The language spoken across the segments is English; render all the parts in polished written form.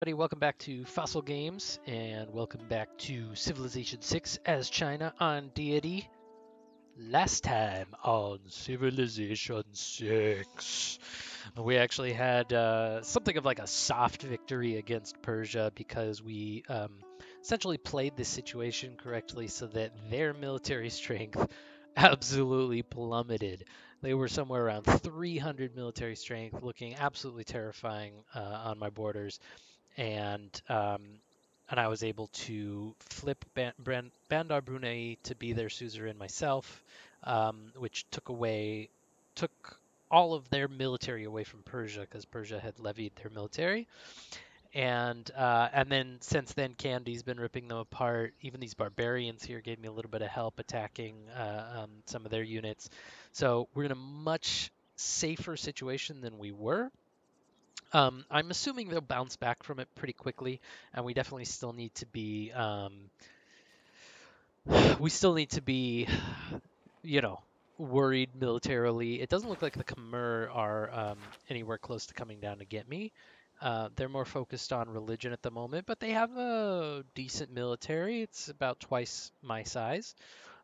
Everybody, welcome back to Fossil Games, and welcome back to Civilization 6 as China on Deity. Last time on Civilization 6, we actually had something of like a soft victory against Persia because we essentially played this situation correctly so that their military strength absolutely plummeted. They were somewhere around 300 military strength, looking absolutely terrifying on my borders and I was able to flip Bandar Brunei to be their suzerain myself, which took all of their military away from Persia because Persia had levied their military, and then since then Kandy's been ripping them apart. Even these barbarians here gave me a little bit of help attacking some of their units, so we're in a much safer situation than we were. I'm assuming they'll bounce back from it pretty quickly, and we definitely still need to be we still need to be, you know, worried militarily. It doesn't look like the Khmer are anywhere close to coming down to get me. They're more focused on religion at the moment, but they have a decent military. It's about twice my size.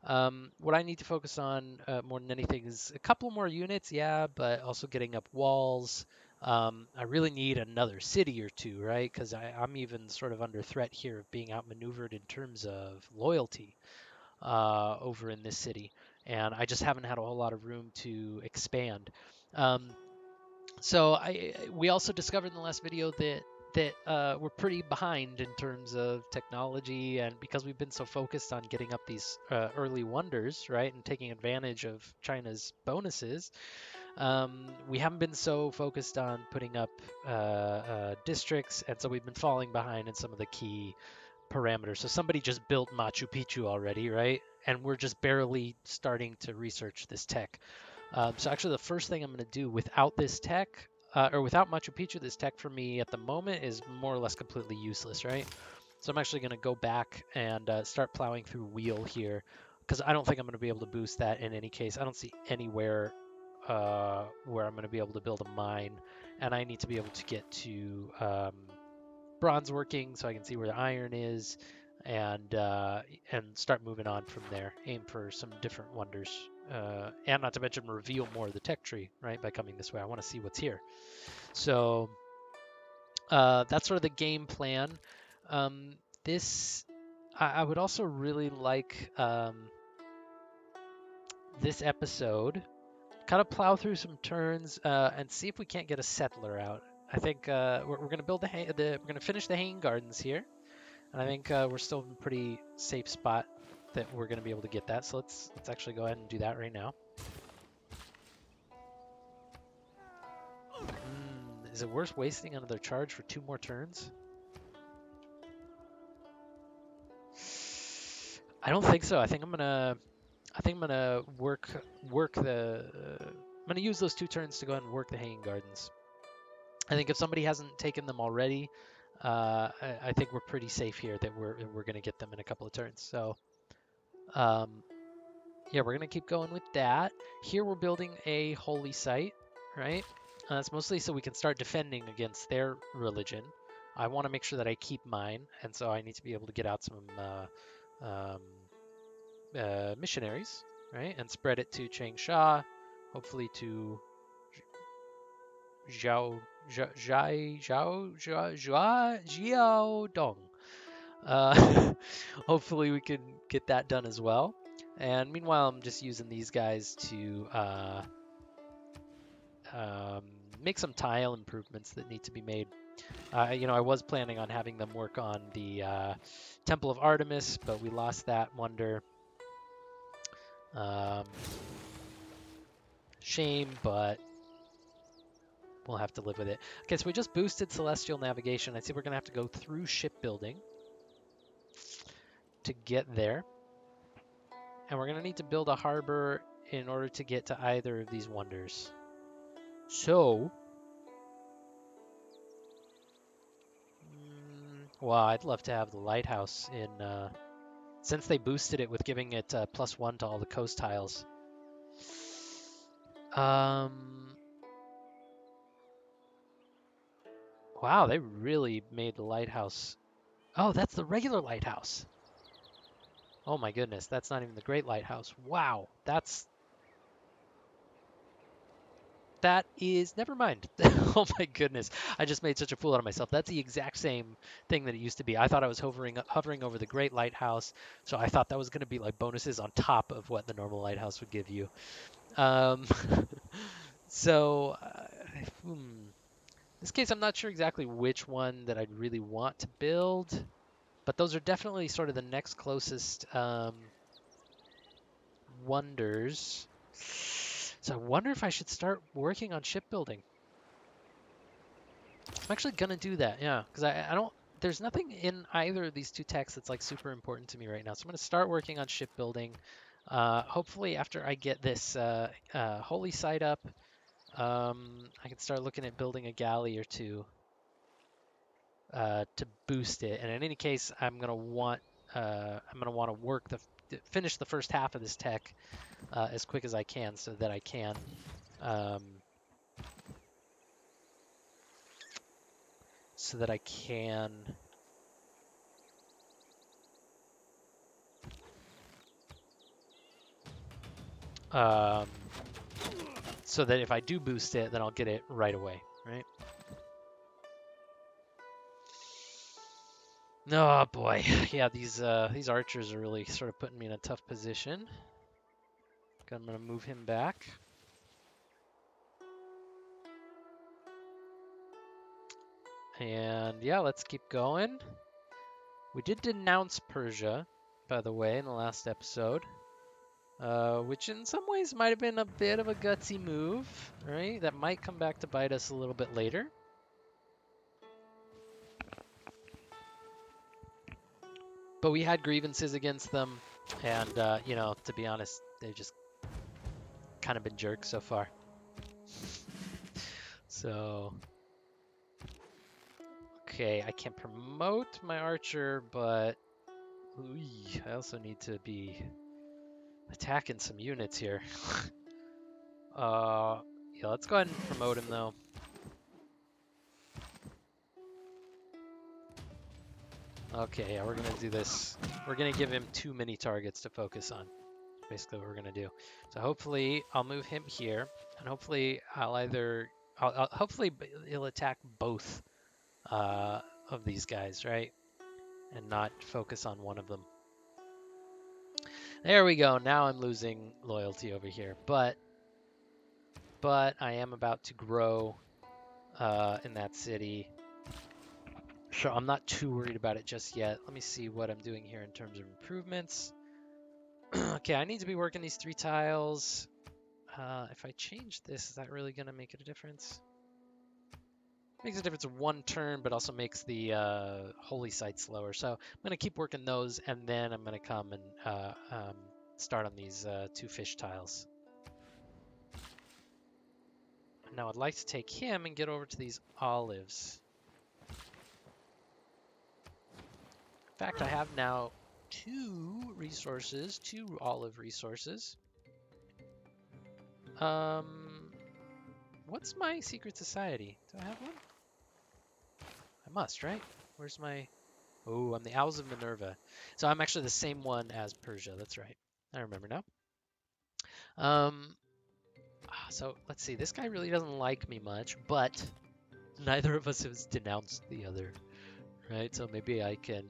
What I need to focus on more than anything is a couple more units, yeah, but also getting up walls. I really need another city or two, right? Because I'm even sort of under threat here of being outmaneuvered in terms of loyalty over in this city, and I just haven't had a whole lot of room to expand. Um, we also discovered in the last video that we're pretty behind in terms of technology, and because we've been so focused on getting up these early wonders, right, and taking advantage of China's bonuses, we haven't been so focused on putting up districts, and so we've been falling behind in some of the key parameters. So somebody just built Machu Picchu already, right? And we're just barely starting to research this tech. So actually, the first thing I'm going to do without this tech, or without Machu Picchu, this tech for me at the moment is more or less completely useless, right? So I'm actually going to go back and start plowing through wheel here, because I don't think I'm going to be able to boost that in any case. I don't see anywhere where I'm going to be able to build a mine, and I need to be able to get to bronze working so I can see where the iron is, and start moving on from there. Aim for some different wonders, and not to mention reveal more of the tech tree, right? By coming this way, I want to see what's here. So that's sort of the game plan. This I would also really like this episode. Kind of plow through some turns and see if we can't get a settler out. I think we're going to build we're going to finish the hanging gardens here. And I think we're still in a pretty safe spot that we're going to be able to get that. So let's actually go ahead and do that right now. Is it worth wasting another charge for 2 more turns? I don't think so. I think I'm gonna work the. I'm gonna use those 2 turns to go ahead and work the hanging gardens. I think if somebody hasn't taken them already, I think we're pretty safe here that we're gonna get them in a couple of turns. So um, yeah, we're gonna keep going with that. Here we're building a holy site, right? It's mostly so we can start defending against their religion. I want to make sure that I keep mine, and so I need to be able to get out some um, missionaries, right, and spread it to Changsha, hopefully to Zhao Jiao Dong. Hopefully we can get that done as well. And meanwhile, I'm just using these guys to um, make some tile improvements that need to be made. I was planning on having them work on the Temple of Artemis, but we lost that wonder. Um, Shame, but we'll have to live with it. Okay, so we just boosted Celestial Navigation. I see we're going to have to go through shipbuilding to get there. And we're going to need to build a harbor in order to get to either of these wonders. So, well, I'd love to have the lighthouse in, since they boosted it with giving it +1 to all the coast tiles. Wow, Wow, they really made the lighthouse. Oh, that's the regular lighthouse. Oh my goodness, that's not even the Great Lighthouse. Wow, that is, never mind. Oh my goodness, I just made such a fool out of myself. That's the exact same thing that it used to be. I thought I was hovering over the Great Lighthouse, so I thought that was going to be like bonuses on top of what the normal lighthouse would give you. Um, so, in this case, I'm not sure exactly which one that I'd really want to build, but those are definitely sort of the next closest wonders. So I wonder if I should start working on shipbuilding. I'm actually gonna do that, yeah, because I don't. There's nothing in either of these two texts that's like super important to me right now. So I'm gonna start working on shipbuilding. Hopefully, after I get this holy site up, I can start looking at building a galley or two to boost it. And in any case, I'm gonna want to finish the first half of this tech as quick as I can, so that I can. Um, so that I can um, so that if I do boost it, then I'll get it right away, right? Oh boy, yeah, these archers are really sort of putting me in a tough position. I'm gonna move him back. And yeah, let's keep going. We did denounce Persia, by the way, in the last episode. Which in some ways might have been a bit of a gutsy move, right? That might come back to bite us a little bit later. But we had grievances against them, and you know, to be honest, they've just kind of been jerks so far. So, okay, I can promote my archer, but I also need to be attacking some units here. Yeah, let's go ahead and promote him though. Okay, yeah, we're gonna do this. We're gonna give him too many targets to focus on. Basically what we're gonna do. So hopefully I'll move him here, and hopefully hopefully he'll attack both of these guys, right? And not focus on one of them. There we go. Now I'm losing loyalty over here, but I am about to grow in that city. So I'm not too worried about it just yet. Let me see what I'm doing here in terms of improvements. Okay, I need to be working these 3 tiles. If I change this, is that really going to make it a difference? Makes a difference of 1 turn, but also makes the holy site slower. So I'm going to keep working those, and then I'm going to come and start on these 2 fish tiles. Now I'd like to take him and get over to these olives. In fact, I have now 2 resources, 2 olive resources. What's my secret society? Do I have one? I must, right? Where's my... Oh, I'm the Owls of Minerva. So I'm actually the same one as Persia. That's right. I remember now. So let's see. This guy really doesn't like me much, but neither of us has denounced the other, right? So maybe I can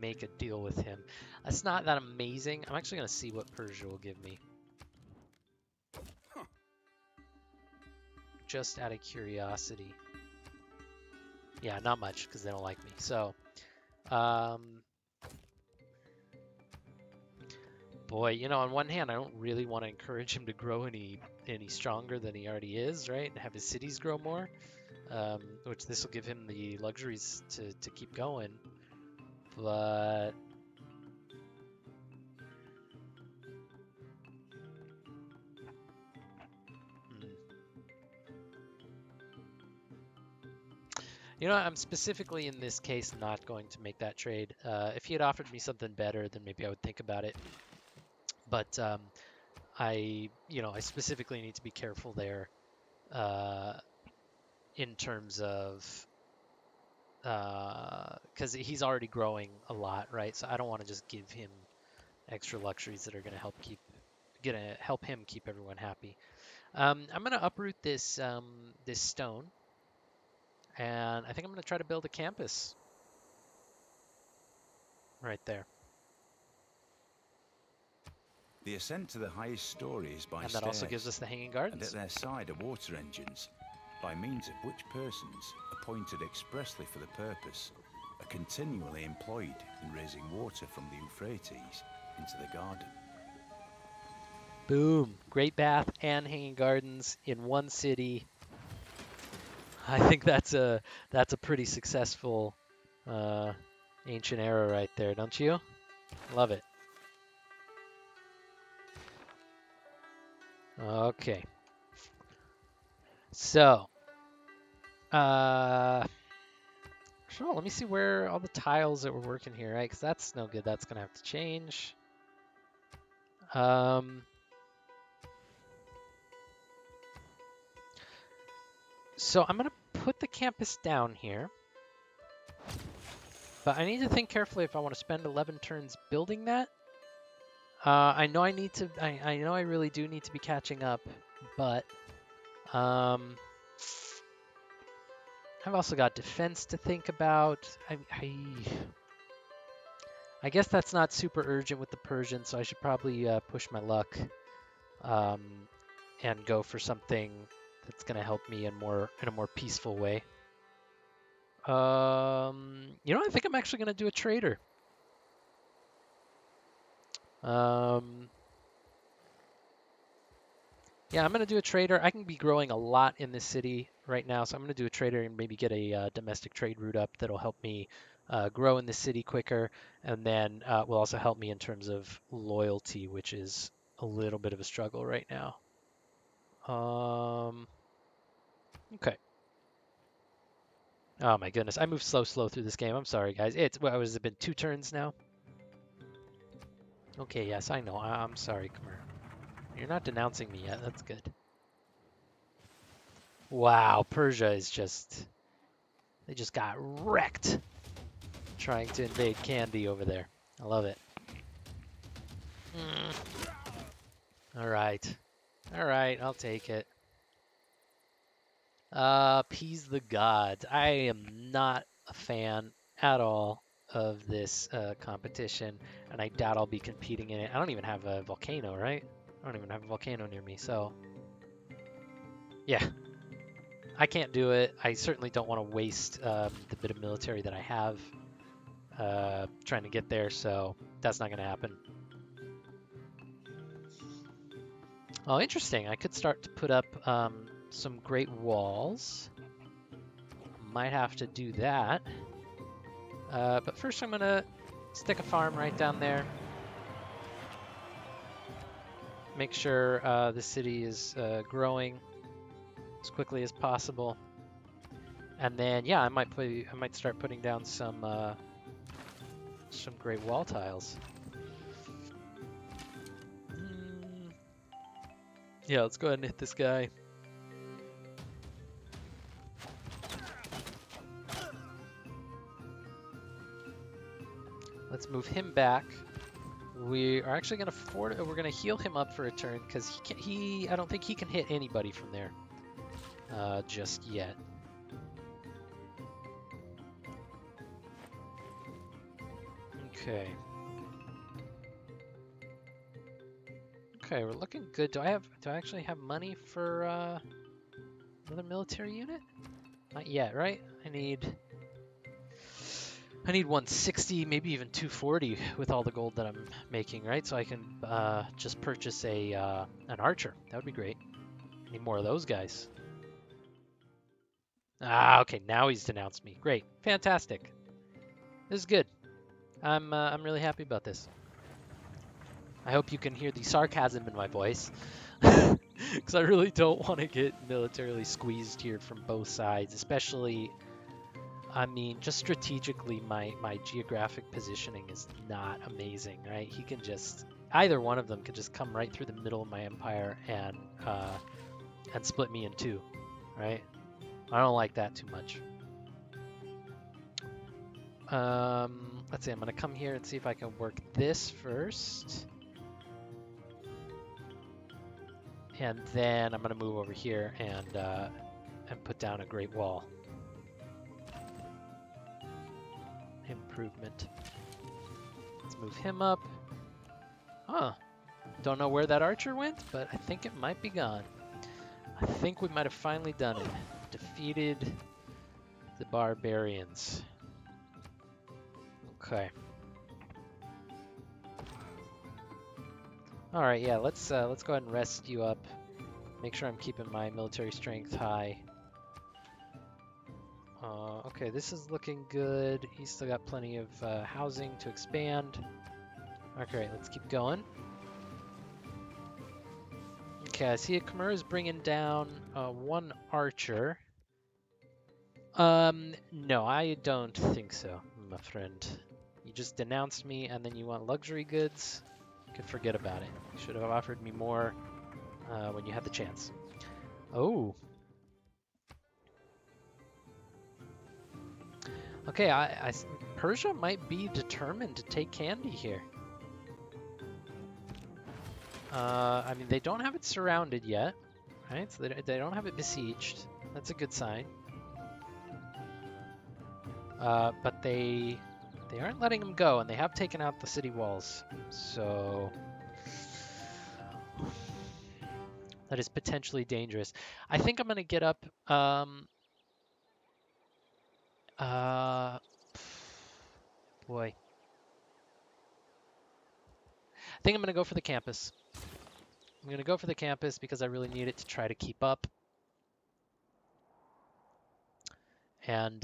make a deal with him. That's not that amazing. I'm actually going to see what Persia will give me. Just out of curiosity. Yeah, not much, because they don't like me. So, boy, you know, on one hand, I don't really want to encourage him to grow any stronger than he already is, right? And have his cities grow more, which this will give him the luxuries to keep going. But you know, I'm specifically in this case not going to make that trade. If he had offered me something better, then maybe I would think about it. But I specifically need to be careful there. in terms of because he's already growing a lot, right? So I don't want to just give him extra luxuries that are gonna help him keep everyone happy. I'm gonna uproot this stone, and I think I'm gonna try to build a campus right there, The ascent to the highest story is by and that also gives stairs, us the hanging and at gardens. their side are water engines, by means of which persons, appointed expressly for the purpose, are continually employed in raising water from the Euphrates into the garden. Boom! Great bath and hanging gardens in one city. I think that's a pretty successful uh, ancient era right there, don't you? Love it. Okay, so sure. Let me see where all the tiles that we're working here, right? Because that's no good. That's gonna have to change. Um, so I'm gonna put the campus down here, but I need to think carefully if I want to spend 11 turns building that. I know I need to. I know I really do need to be catching up, but um, I've also got defense to think about. I guess that's not super urgent with the Persian, so I should probably push my luck um, and go for something that's gonna help me in a more peaceful way. I think I'm actually gonna do a trader. Um, yeah, I'm gonna do a trader. I can be growing a lot in this city right now, so I'm gonna do a trader and maybe get a domestic trade route up that'll help me grow in the city quicker, and then will also help me in terms of loyalty, which is a little bit of a struggle right now. Okay. Oh my goodness, I move slow through this game. I'm sorry, guys. What has it been 2 turns now? Okay, yes, I know. I'm sorry, Khmer. You're not denouncing me yet. That's good. Wow, Persia is they just got wrecked trying to invade Candy over there. I love it. All right. All right, I'll take it. Appease the gods. I am not a fan at all of this competition, and I doubt I'll be competing in it. I don't even have a volcano, right? I don't even have a volcano near me, so yeah, I can't do it. I certainly don't want to waste the bit of military that I have trying to get there, so that's not going to happen. Oh, interesting. I could start to put up some great walls. Might have to do that. But first I'm going to stick a farm right down there. Make sure the city is growing as quickly as possible. And then, yeah, I might start putting down some great wall tiles. Yeah, let's go ahead and hit this guy. Let's move him back. We are actually going to we're going to heal him up for a turn because I don't think he can hit anybody from there just yet. Okay. Okay, we're looking good. Do I actually have money for another military unit? Not yet, right? I need 160, maybe even 240 with all the gold that I'm making, right? So I can just purchase an archer. That would be great. Need more of those guys. Ah, okay. Now he's denounced me. Great, fantastic. This is good. I'm really happy about this. I hope you can hear the sarcasm in my voice, because I really don't want to get militarily squeezed here from both sides, especially. I mean, just strategically, my geographic positioning is not amazing, right? He can just either one of them could just come right through the middle of my empire and split me in two, right? I don't like that too much. Let's see, I'm gonna come here and see if I can work this first. And then I'm gonna move over here and put down a great wall. Improvement. Let's move him up. Huh. Don't know where that archer went, but I think it might be gone. I think we might have finally done it. Defeated the barbarians. Okay. All right, yeah, let's go ahead and rest you up. Make sure I'm keeping my military strength high. Okay, this is looking good. He's still got plenty of housing to expand. Okay, let's keep going. Okay, I see a Khmer is bringing down one archer. No, I don't think so, my friend. You just denounced me and then you want luxury goods? You could forget about it. You should have offered me more when you had the chance. Oh. Okay, Persia might be determined to take Candy here. I mean, they don't have it surrounded yet, right? So they don't have it besieged. That's a good sign. But they aren't letting them go, and they have taken out the city walls. So that is potentially dangerous. I think I'm gonna get up. Boy. I think I'm gonna go for the campus. I'm gonna go for the campus because I really need it to try to keep up. And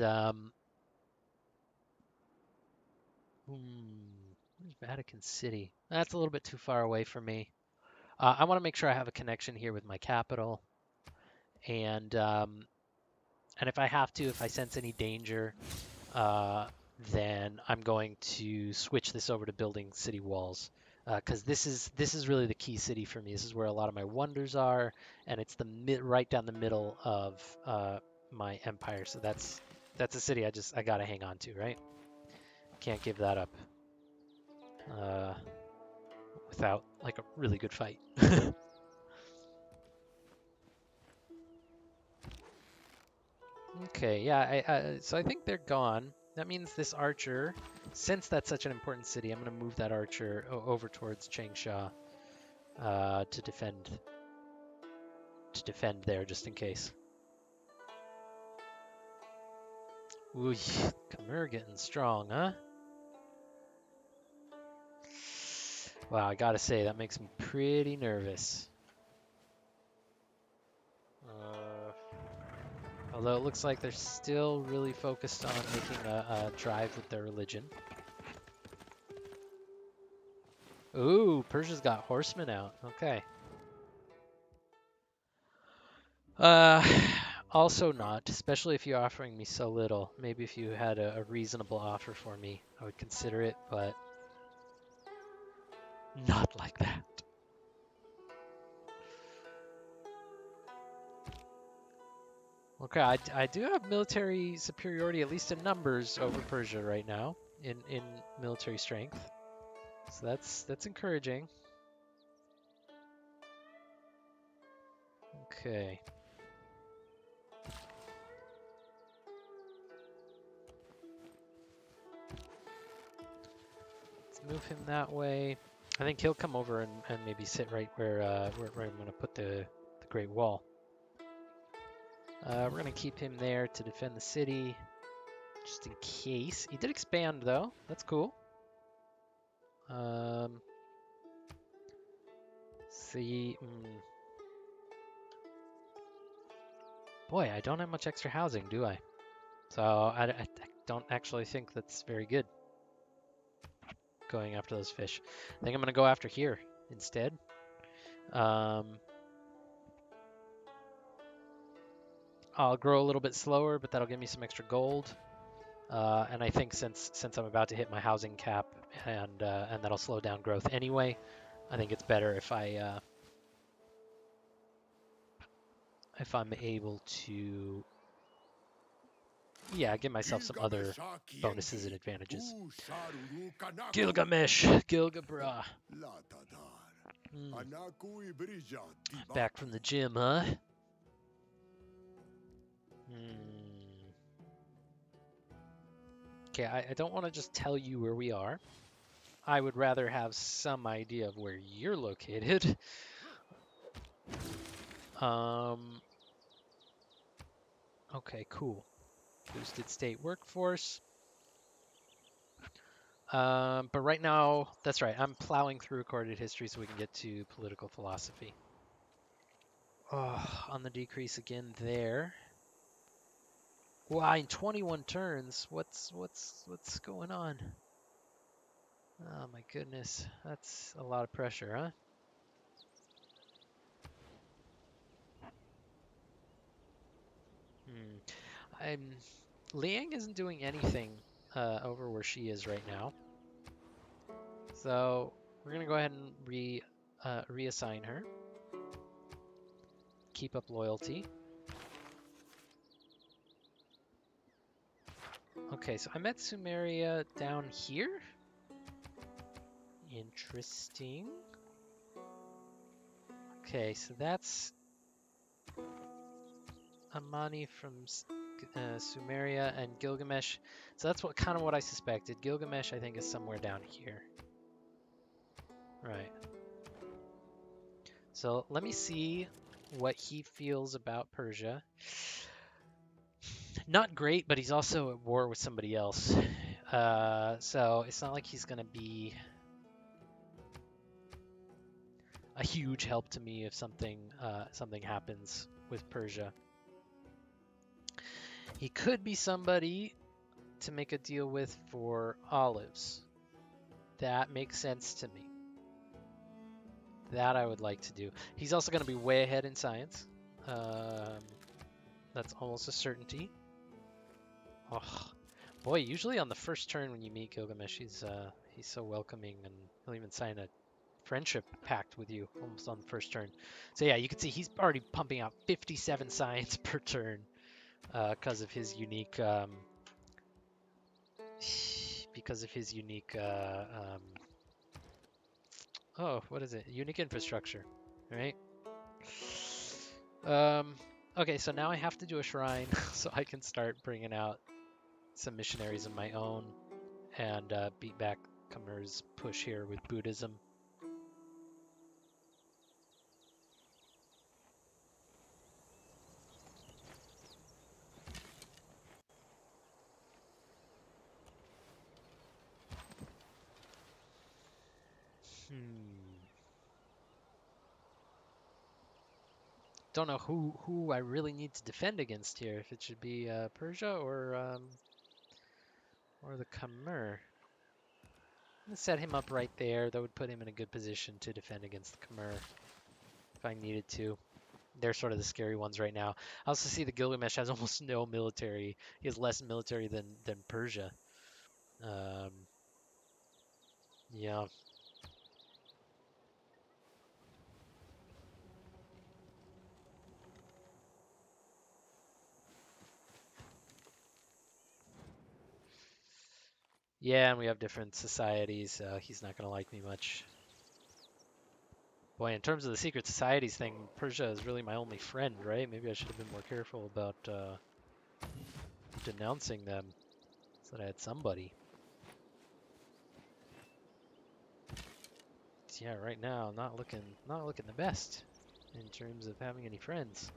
where's Vatican City? That's a little bit too far away for me. I want to make sure I have a connection here with my capital, and if I have to, if I sense any danger, then I'm going to switch this over to building city walls, because this is really the key city for me. This is where a lot of my wonders are, and it's the right down the middle of my empire. So that's a city I gotta hang on to, right? Can't give that up without like a really good fight. Okay, yeah, so I think they're gone. That means this archer, since that's such an important city, I'm going to move that archer over towards Changsha to defend there just in case. Ooh, Khmer getting strong, huh? Wow, I gotta say, that makes me pretty nervous. Although it looks like they're still really focused on making a drive with their religion. Ooh, Persia's got horsemen out. Okay. Uh, also not, especially if you're offering me so little. Maybe if you had a reasonable offer for me, I would consider it, but not like that. Okay, I do have military superiority, at least in numbers, over Persia right now, in military strength. So that's encouraging. Okay. Let's move him that way. I think he'll come over and maybe sit right where I'm going to put the Great Wall. We're going to keep him there to defend the city, just in case. He did expand, though. That's cool. See. Boy, I don't have much extra housing, do I? So I don't actually think that's very good, going after those fish. I think I'm going to go after here instead. I'll grow a little bit slower, but that'll give me some extra gold. And I think since I'm about to hit my housing cap and that'll slow down growth anyway, I think it's better if I'm able to yeah, give myself some other bonuses and advantages. Gilgamesh, Gilgabra. Back from the gym, huh? Okay, I don't want to just tell you where we are. I would rather have some idea of where you're located. Okay, cool. Boosted state workforce. But right now, that's right, I'm plowing through recorded history so we can get to political philosophy. Oh, on the decrease again there. Wow, in 21 turns, what's going on? Oh my goodness, that's a lot of pressure, huh? I'm Liang isn't doing anything over where she is right now, so we're gonna go ahead and reassign her. Keep up loyalty. Okay, so I met Sumeria down here. Interesting. Okay, so that's Amani from Sumeria and Gilgamesh. So that's kind of what I suspected. Gilgamesh, I think, is somewhere down here. Right. So let me see what he feels about Persia. Not great, but he's also at war with somebody else. So it's not like he's going to be a huge help to me if something happens with Persia. He could be somebody to make a deal with for olives. That makes sense to me. That I would like to do. He's also going to be way ahead in science. That's almost a certainty. Oh, boy, usually on the first turn when you meet Gilgamesh, he's so welcoming, and he'll even sign a friendship pact with you almost on the first turn. So yeah, you can see he's already pumping out 57 science per turn because of his unique oh, what is it? Unique infrastructure, right? Okay, so now I have to do a shrine so I can start bringing out some missionaries of my own and beat back Khmer's push here with Buddhism. Don't know who I really need to defend against here. If it should be Persia or the Khmer. I'm gonna set him up right there. That would put him in a good position to defend against the Khmer if I needed to. They're sort of the scary ones right now. I also see the Gilgamesh has almost no military. He has less military than Persia. Um, yeah. Yeah, and we have different societies. He's not going to like me much. Boy, in terms of the secret societies thing, Persia is really my only friend, right? Maybe I should have been more careful about denouncing them so that I had somebody. Yeah, right now, not looking the best in terms of having any friends.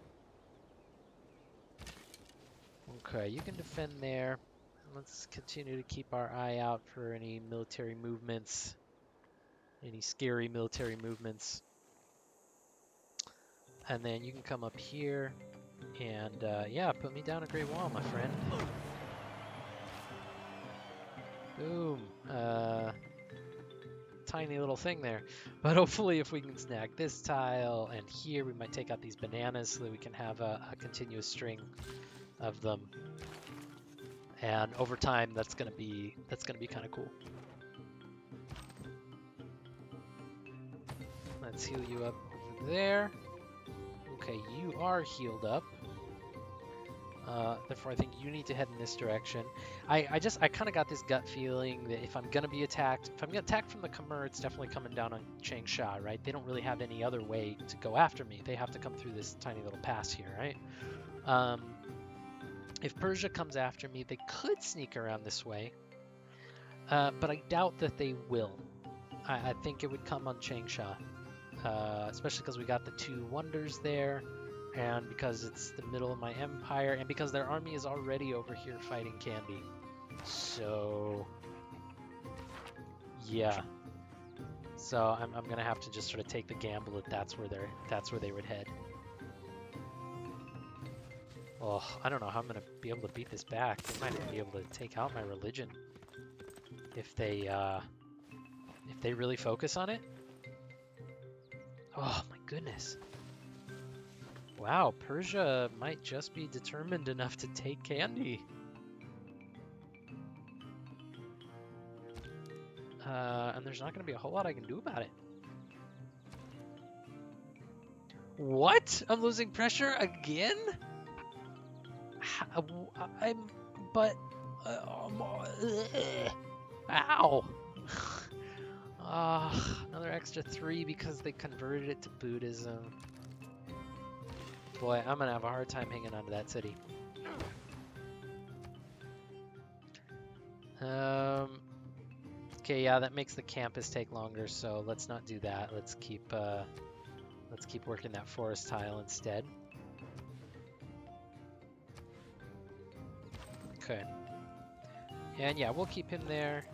Okay, you can defend there. Let's continue to keep our eye out for any military movements, any scary military movements. And then you can come up here and, yeah, put me down a Great Wall, my friend. Boom. Tiny little thing there. But hopefully if we can snag this tile and here, we might take out these bananas so that we can have a continuous string of them. And over time, that's gonna be kind of cool. Let's heal you up over there. Okay, you are healed up. Therefore, I think you need to head in this direction. I kind of got this gut feeling that if I'm gonna be attacked, if I'm gonna attack from the Khmer, it's definitely coming down on Changsha, right? They don't really have any other way to go after me. They have to come through this tiny little pass here, right? If Persia comes after me, they could sneak around this way, but I doubt that they will. I think it would come on Changsha, especially because we got the two wonders there, and because it's the middle of my empire, and because their army is already over here fighting Candy. So, yeah. So I'm gonna have to just sort of take the gamble that that's where they would head. Oh, I don't know how I'm gonna be able to beat this back. They might even be able to take out my religion if they really focus on it. Oh my goodness. Wow, Persia might just be determined enough to take Candy. And there's not going to be a whole lot I can do about it. What? I'm losing pressure again? But... ow! Another extra 3 because they converted it to Buddhism. Boy, I'm gonna have a hard time hanging on to that city. Okay, yeah, that makes the campus take longer, so let's not do that. Let's keep working that forest tile instead. Okay. And yeah, we'll keep him there.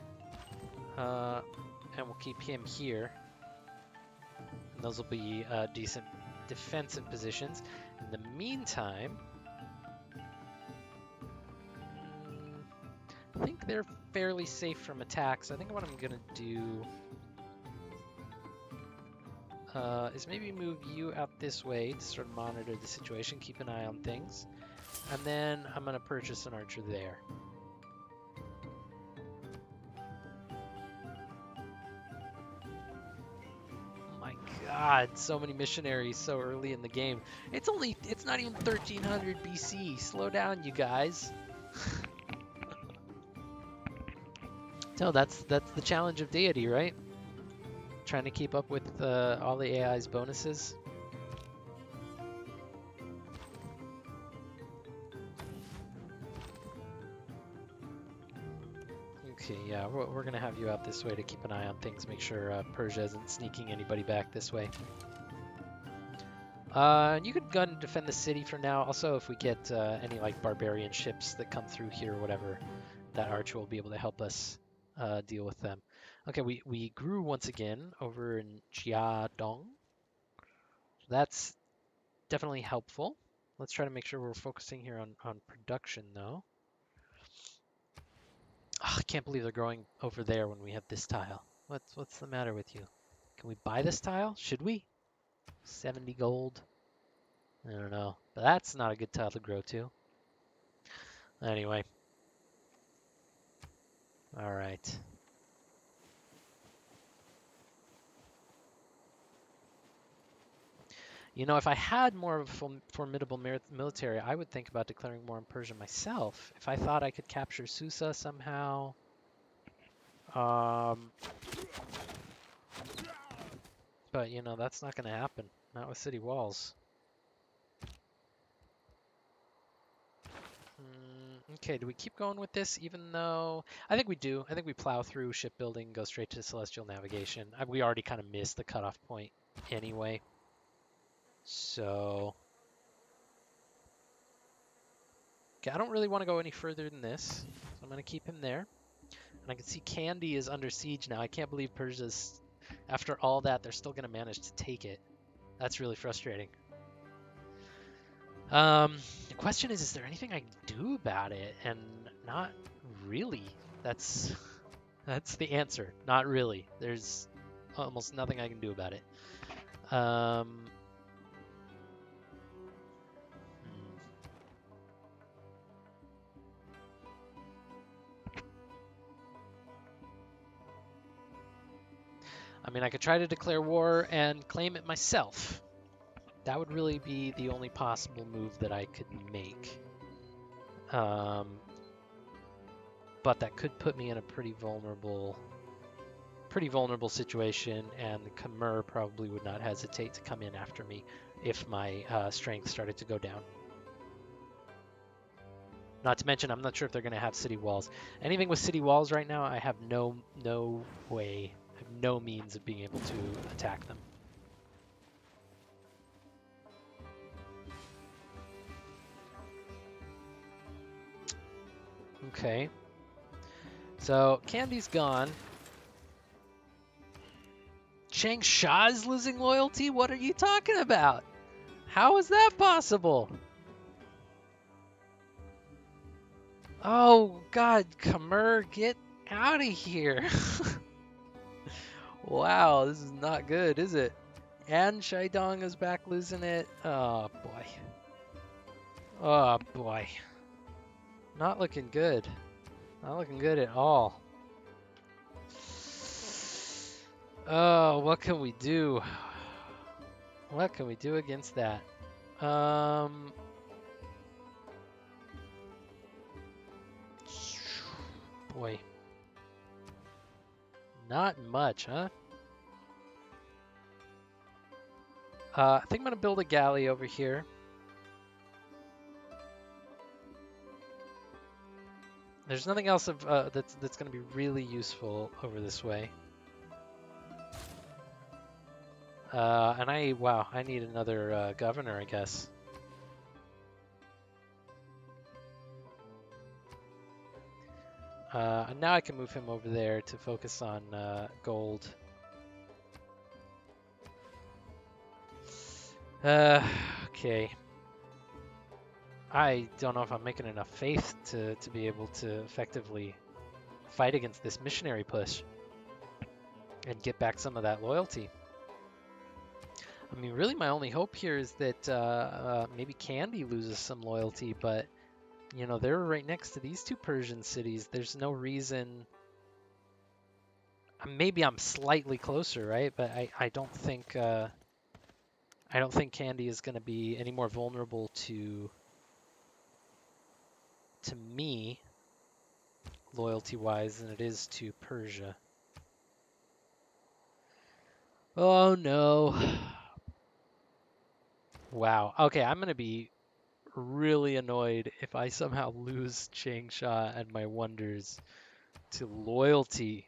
And we'll keep him here. And those will be decent defensive positions. In the meantime, I think they're fairly safe from attacks. I think what I'm gonna do is maybe move you out this way to sort of monitor the situation, keep an eye on things, and then I'm gonna purchase an archer there. God, so many missionaries so early in the game. It's not even 1300 BC. Slow down, you guys. So that's the challenge of Deity, right? Trying to keep up with all the AI's bonuses. Okay, yeah, we're gonna have you out this way to keep an eye on things, make sure Persia isn't sneaking anybody back this way. You could go and defend the city for now. Also, if we get any like barbarian ships that come through here or whatever, that archer will be able to help us deal with them. Okay, we grew once again over in Jiadong. That's definitely helpful. Let's try to make sure we're focusing here on production though. Oh, I can't believe they're growing over there when we have this tile. What's the matter with you? Can we buy this tile? Should we? 70 gold. I don't know. But that's not a good tile to grow to. Anyway. Alright. You know, if I had more of a formidable military, I would think about declaring war on Persia myself. If I thought I could capture Susa somehow. But, you know, that's not going to happen. Not with city walls. Okay, do we keep going with this even though... I think we do. I think we plow through shipbuilding, go straight to celestial navigation. We already kind of missed the cutoff point anyway. So... Okay, I don't really want to go any further than this. So I'm going to keep him there. And I can see Candy is under siege now. I can't believe Persia's... After all that, they're still going to manage to take it. That's really frustrating. The question is there anything I can do about it? And not really. That's the answer. Not really. There's almost nothing I can do about it. I mean, I could try to declare war and claim it myself. That would really be the only possible move that I could make. But that could put me in a pretty vulnerable situation, and the Khmer probably would not hesitate to come in after me if my strength started to go down. Not to mention, I'm not sure if they're going to have city walls. Anything with city walls right now, I have no way, I have no means of being able to attack them. Okay. So, Candy's gone. Chiang Sha's losing loyalty? What are you talking about? How is that possible? Oh, God, Khmer, get out of here. Wow, this is not good, is it? And Shaidong is back losing it. Oh, boy. Oh, boy. Not looking good. Not looking good at all. Oh, what can we do? What can we do against that? Boy. Not much, huh? I think I'm going to build a galley over here. There's nothing else of that's going to be really useful over this way. And I need another governor, I guess. And now I can move him over there to focus on gold. Okay. I don't know if I'm making enough faith to be able to effectively fight against this missionary push and get back some of that loyalty. I mean, really my only hope here is that maybe Candy loses some loyalty, but, you know, they're right next to these two Persian cities. There's no reason... Maybe I'm slightly closer, right? But I don't think Candy is going to be any more vulnerable to me, loyalty-wise, than it is to Persia. Oh no. Wow. Okay, I'm going to be really annoyed if I somehow lose Changsha and my wonders to loyalty.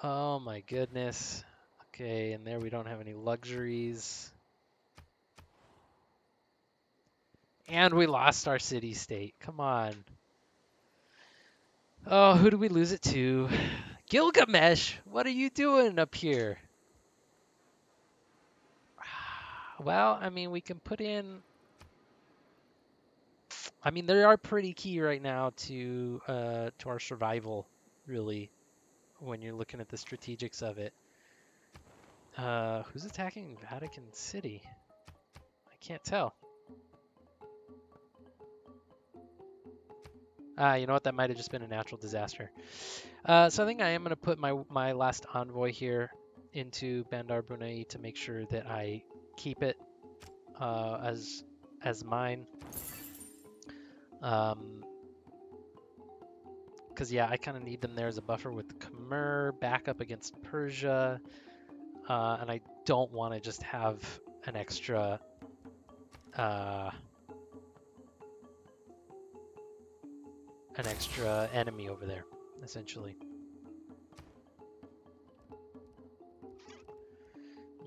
Oh my goodness. Okay, and there we don't have any luxuries. And we lost our city-state. Come on. Oh, who do we lose it to? Gilgamesh! What are you doing up here? Well, I mean, we can put in... I mean, they are pretty key right now to our survival, really, when you're looking at the strategics of it. Who's attacking Vatican City? I can't tell. You know what? That might have just been a natural disaster. So I think I am going to put my last envoy here into Bandar Brunei to make sure that I keep it as mine. Because yeah, I kind of need them there as a buffer with the Khmer, back up against Persia, and I don't want to just have an extra enemy over there, essentially.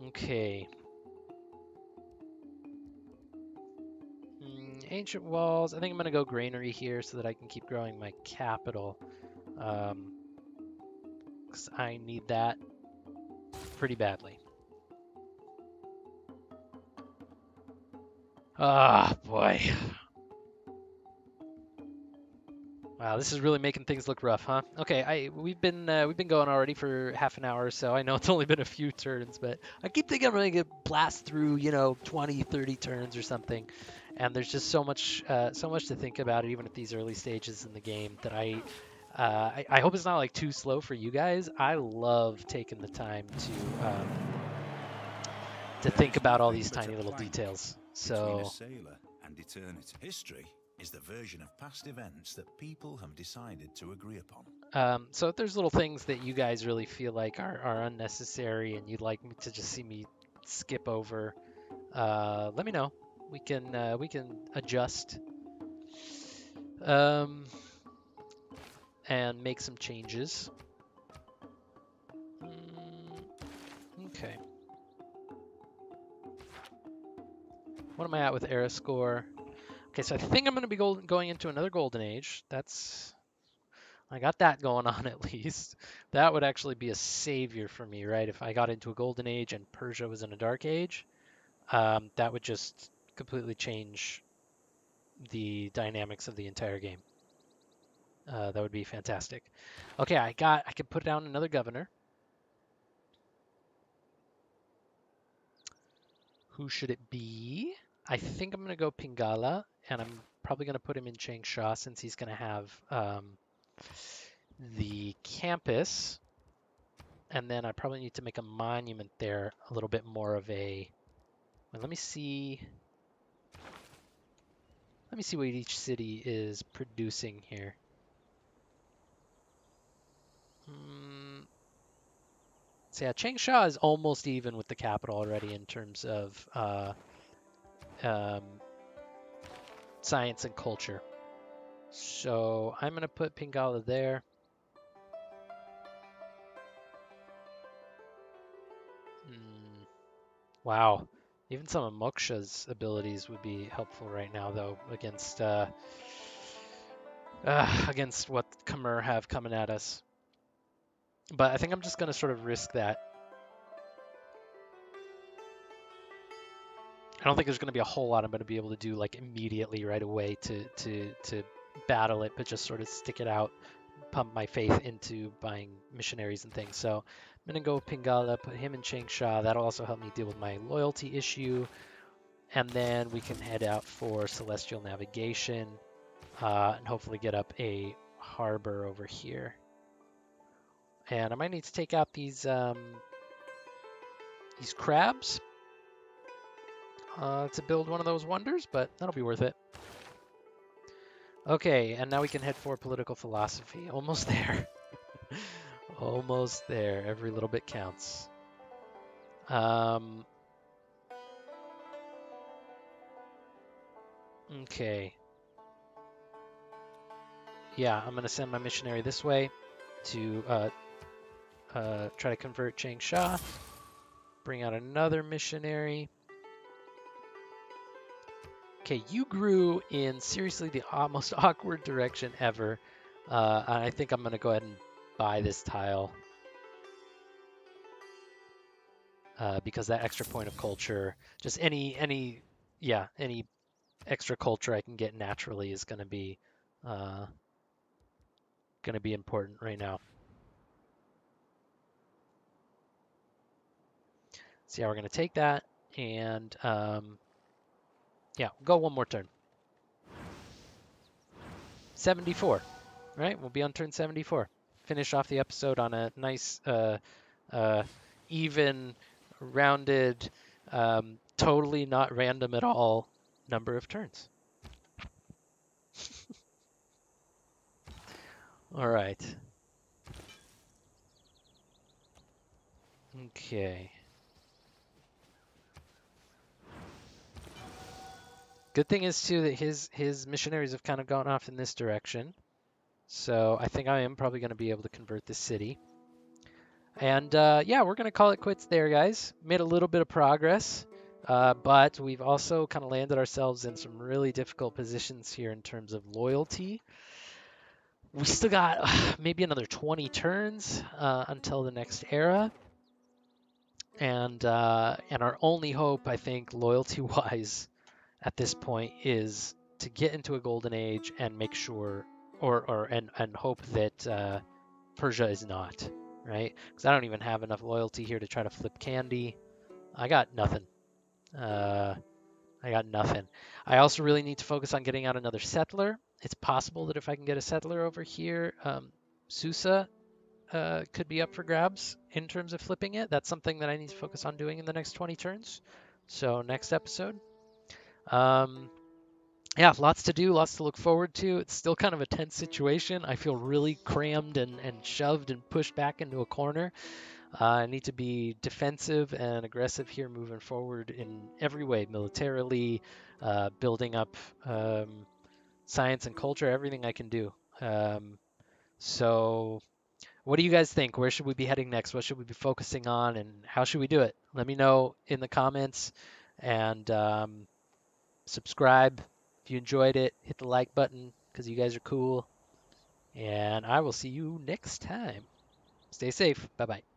Okay. Ancient walls. I think I'm going to go granary here so that I can keep growing my capital. Because I need that pretty badly. Ah, boy. Wow, this is really making things look rough, huh? Okay, we've been going already for half an hour or so. I know it's only been a few turns, but I keep thinking I'm going to blast through, 20, 30 turns or something. And there's just so much to think about it, even at these early stages in the game, that I hope it's not like too slow for you guys. I love taking the time to think about all these tiny little details. So and eternity. History is the version of past events that people have decided to agree upon. So if there's little things that you guys really feel like are unnecessary and you'd like me to just see me skip over, let me know. We can adjust um, and make some changes. Okay. What am I at with era score? Okay, so I think I'm going to be going into another golden age. I got that going on at least. That would actually be a savior for me, right? If I got into a golden age and Persia was in a dark age, that would just completely change the dynamics of the entire game. That would be fantastic. Okay, I can put down another governor. Who should it be? I think I'm going to go Pingala, and I'm probably going to put him in Changsha since he's going to have the campus. And then I probably need to make a monument there, a little bit more of a. Well, let me see. Let me see what each city is producing here. So yeah, Changsha is almost even with the capital already in terms of um, science and culture. So I'm going to put Pingala there. Wow. Even some of Moksha's abilities would be helpful right now, though, against what Khmer have coming at us. But I think I'm just going to sort of risk that. I don't think there's going to be a whole lot I'm going to be able to do like immediately right away to battle it, but just sort of stick it out, pump my faith into buying missionaries and things. So I'm going to go Pingala, put him in Changsha. That'll also help me deal with my loyalty issue. And then we can head out for celestial navigation and hopefully get up a harbor over here. And I might need to take out these crabs to build one of those wonders, but that'll be worth it. Okay, and now we can head for political philosophy. Almost there. Almost there. Every little bit counts. Okay. Yeah, I'm going to send my missionary this way to try to convert Changsha. Bring out another missionary. Okay, you grew in seriously the most awkward direction ever. I think I'm going to go ahead and buy this tile. Because that extra point of culture, just any extra culture I can get naturally is going to be important right now. So yeah, we're going to take that and yeah, go one more turn. 74, right? We'll be on turn 74. Finish off the episode on a nice, even, rounded, totally not random at all number of turns. All right. Okay. Good thing is too that his missionaries have kind of gone off in this direction. So I think I am probably going to be able to convert this city. And yeah, we're going to call it quits there, guys. Made a little bit of progress, but we've also kind of landed ourselves in some really difficult positions here in terms of loyalty. We still got maybe another 20 turns until the next era. And our only hope, I think, loyalty-wise, at this point is to get into a golden age and make sure and hope that Persia is not, right? Because I don't even have enough loyalty here to try to flip Candy. I got nothing. I got nothing. I also really need to focus on getting out another settler. It's possible that if I can get a settler over here, Susa could be up for grabs in terms of flipping it. That's something that I need to focus on doing in the next 20 turns. So next episode. yeah, lots to do, lots to look forward to. It's still kind of a tense situation. I feel really crammed and shoved and pushed back into a corner. I need to be defensive and aggressive here moving forward in every way, militarily, building up science and culture, everything I can do. Um, so, what do you guys think? Where should we be heading next? What should we be focusing on, and how should we do it? Let me know in the comments, and subscribe if you enjoyed it. Hit the like button because you guys are cool. And I will see you next time. Stay safe. Bye bye.